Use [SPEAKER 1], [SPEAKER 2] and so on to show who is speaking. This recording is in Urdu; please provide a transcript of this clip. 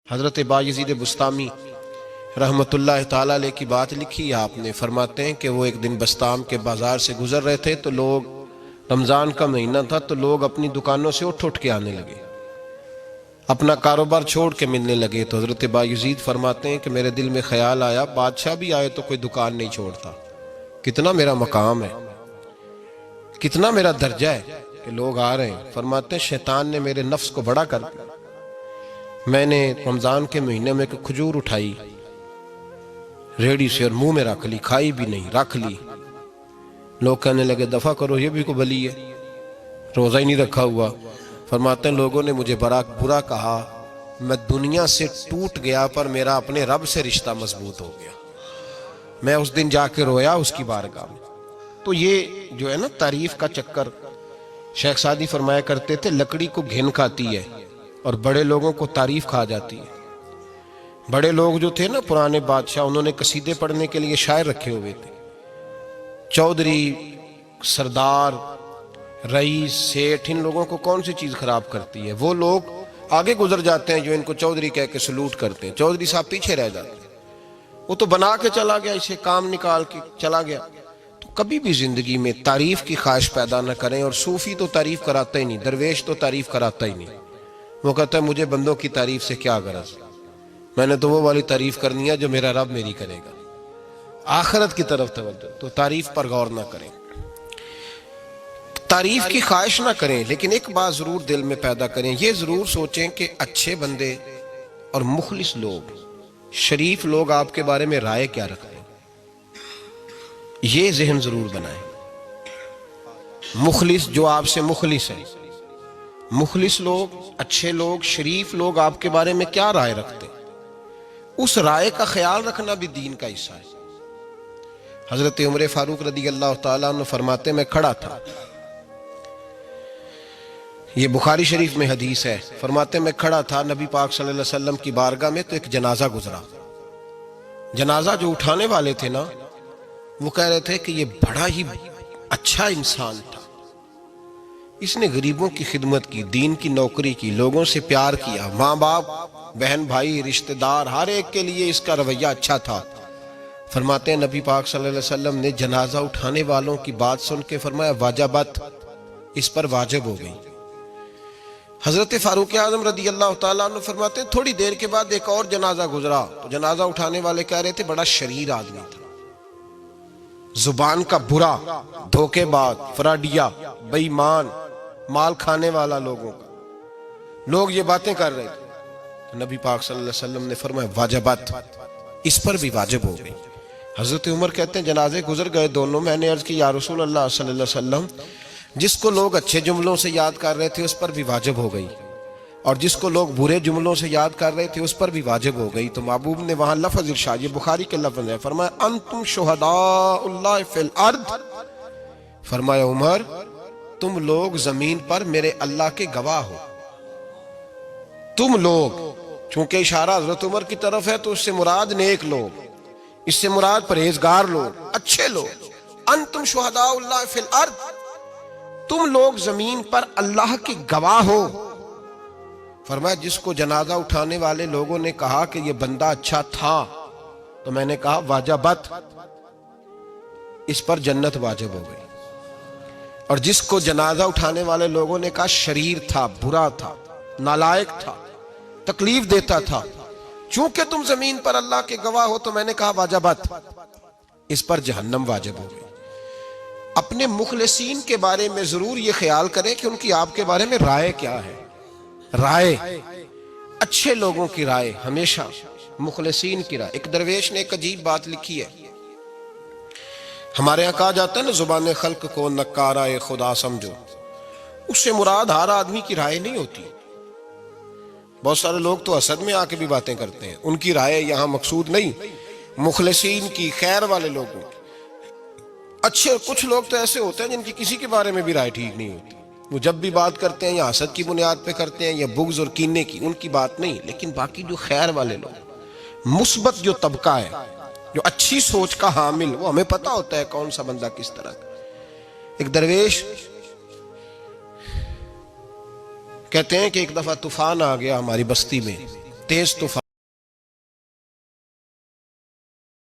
[SPEAKER 1] حضرت بایزید بسطامی رحمۃ اللہ تعالیٰ علیہ کی بات لکھی آپ نے، فرماتے ہیں کہ وہ ایک دن بسطام کے بازار سے گزر رہے تھے تو لوگ، رمضان کا مہینہ تھا تو لوگ اپنی دکانوں سے اٹھ کے آنے لگے، اپنا کاروبار چھوڑ کے ملنے لگے۔ تو حضرت بایزید فرماتے ہیں کہ میرے دل میں خیال آیا، بادشاہ بھی آئے تو کوئی دکان نہیں چھوڑتا، کتنا میرا مقام ہے، کتنا میرا درجہ ہے کہ لوگ آ رہے ہیں۔ فرماتے ہیں شیطان نے میرے نفس کو بڑا کر دیا، میں نے رمضان کے مہینے میں ایک کھجور اٹھائی ریڑی سے اور منہ میں رکھ لی، کھائی بھی نہیں، رکھ لی۔ لوگ کہنے لگے دفع کرو، یہ بھی کو بلی ہے، روزہ ہی نہیں رکھا ہوا۔ فرماتے ہیں لوگوں نے مجھے برا کہا، میں دنیا سے ٹوٹ گیا پر میرا اپنے رب سے رشتہ مضبوط ہو گیا۔ میں اس دن جا کے رویا اس کی بارگاہ میں۔ تو یہ جو ہے نا تعریف کا چکر، شیخ سعدی فرمایا کرتے تھے لکڑی کو گھن کھاتی ہے اور بڑے لوگوں کو تعریف کھا جاتی ہے۔ بڑے لوگ جو تھے نا پرانے بادشاہ، انہوں نے قصیدے پڑھنے کے لیے شاعر رکھے ہوئے تھے، چودھری، سردار، رئیس، سیٹھ، ان لوگوں کو کون سی چیز خراب کرتی ہے؟ وہ لوگ آگے گزر جاتے ہیں جو ان کو چودھری کہہ کے سلوٹ کرتے ہیں، چودھری صاحب پیچھے رہ جاتے ہیں، وہ تو بنا کے چلا گیا، اسے کام نکال کے چلا گیا۔ تو کبھی بھی زندگی میں تعریف کی خواہش پیدا نہ کریں، اور صوفی تو تعریف کراتا ہی نہیں، درویش تو تعریف کراتا ہی نہیں۔ وہ کہتا ہے مجھے بندوں کی تعریف سے کیا غرض، میں نے تو وہ والی تعریف کرنی ہے جو میرا رب میری کرے گا، آخرت کی طرف توجہ۔ تو تعریف پر غور نہ کریں، تعریف کی خواہش نہ کریں، لیکن ایک بات ضرور دل میں پیدا کریں، یہ ضرور سوچیں کہ اچھے بندے اور مخلص لوگ، شریف لوگ آپ کے بارے میں رائے کیا رکھتے ہیں، یہ ذہن ضرور بنائیں۔ مخلص جو آپ سے مخلص ہے، مخلص لوگ، اچھے لوگ، شریف لوگ آپ کے بارے میں کیا رائے رکھتے ہیں، اس رائے کا خیال رکھنا بھی دین کا حصہ ہے۔ حضرت عمر فاروق رضی اللہ تعالیٰ عنہ فرماتے میں کھڑا تھا، یہ بخاری شریف میں حدیث ہے، فرماتے میں کھڑا تھا نبی پاک صلی اللہ علیہ وسلم کی بارگاہ میں، تو ایک جنازہ گزرا۔ جنازہ جو اٹھانے والے تھے نا، وہ کہہ رہے تھے کہ یہ بڑا ہی اچھا انسان تھا، اس نے غریبوں کی خدمت کی، دین کی نوکری کی، لوگوں سے پیار کیا، ماں باپ، بہن بھائی، رشتہ دار، ہر ایک کے لیے اس کا رویہ اچھا تھا۔ فرماتے ہیں نبی پاک صلی اللہ علیہ وسلم نے جنازہ اٹھانے والوں کی بات سن کے فرمایا واجبت، اس پر واجب ہو گئی۔ حضرت فاروق اعظم رضی اللہ تعالیٰ عنہ فرماتے ہیں تھوڑی دیر کے بعد ایک اور جنازہ گزرا، تو جنازہ اٹھانے والے کہہ رہے تھے بڑا شریر آدمی تھا، زبان کا برا، دھوکے باز، فراڈیا، بے ایمان، مال کھانے والا لوگوں کا، لوگ یہ باتیں کر رہے تھے۔ نبی پاک صلی اللہ علیہ وسلم نے فرمایا واجبت، اس پر بھی واجب ہو گئی۔ حضرت عمر کہتے ہیں جنازے گزر گئے دونوں، میں نے عرض کی یا رسول اللہ صلی اللہ علیہ وسلم، جس کو لوگ اچھے جملوں سے یاد کر رہے تھے اس پر بھی واجب ہو گئی، اور جس کو لوگ برے جملوں سے یاد کر رہے تھے اس پر بھی واجب ہو گئی۔ تو محبوب نے وہاں لفظ ارشاد، یہ بخاری کے لفظ ہے، فرمایا انتم شہداء اللہ فی الارض، فرمایا عمر تم لوگ زمین پر میرے اللہ کے گواہ ہو، تم لوگ، چونکہ اشارہ حضرت عمر کی طرف ہے تو اس سے مراد نیک لوگ، اس سے مراد پرہیزگار لوگ، اچھے لوگ۔ انتم شہداء اللہ فی الارض، تم لوگ زمین پر اللہ کے گواہ ہو۔ فرمایا جس کو جنازہ اٹھانے والے لوگوں نے کہا کہ یہ بندہ اچھا تھا، تو میں نے کہا واجبت، اس پر جنت واجب ہو گئی۔ اور جس کو جنازہ اٹھانے والے لوگوں نے کہا شریر تھا، برا تھا، نالائق تھا، تکلیف دیتا تھا، چونکہ تم زمین پر اللہ کے گواہ ہو، تو میں نے کہا واجبت، اس پر جہنم واجب ہو گئی۔ اپنے مخلصین کے بارے میں ضرور یہ خیال کریں کہ ان کی آپ کے بارے میں رائے کیا ہے۔ رائے، اچھے لوگوں کی رائے، ہمیشہ مخلصین کی رائے۔ ایک درویش نے ایک عجیب بات لکھی ہے، ہمارے یہاں کہا جاتا ہے نا زبان خلق کو نکارہ خدا سمجھو، اس سے مراد ہر آدمی کی رائے نہیں ہوتی۔ بہت سارے لوگ تو حسد میں آ کے بھی باتیں کرتے ہیں، ان کی رائے یہاں مقصود نہیں، مخلصین کی، خیر والے لوگوں کی۔ اچھے کچھ لوگ تو ایسے ہوتے ہیں جن کی کسی کے بارے میں بھی رائے ٹھیک نہیں ہوتی، وہ جب بھی بات کرتے ہیں یا حسد کی بنیاد پہ کرتے ہیں یا بغض اور کینے کی، ان کی بات نہیں۔ لیکن باقی جو خیر والے لوگ، مثبت جو طبقہ ہے، جو اچھی سوچ کا حامل، وہ ہمیں پتہ ہوتا ہے کون سا بندہ کس طرح کا۔ ایک درویش کہتے ہیں کہ ایک دفعہ طوفان آ گیا ہماری بستی میں، تیز طوفان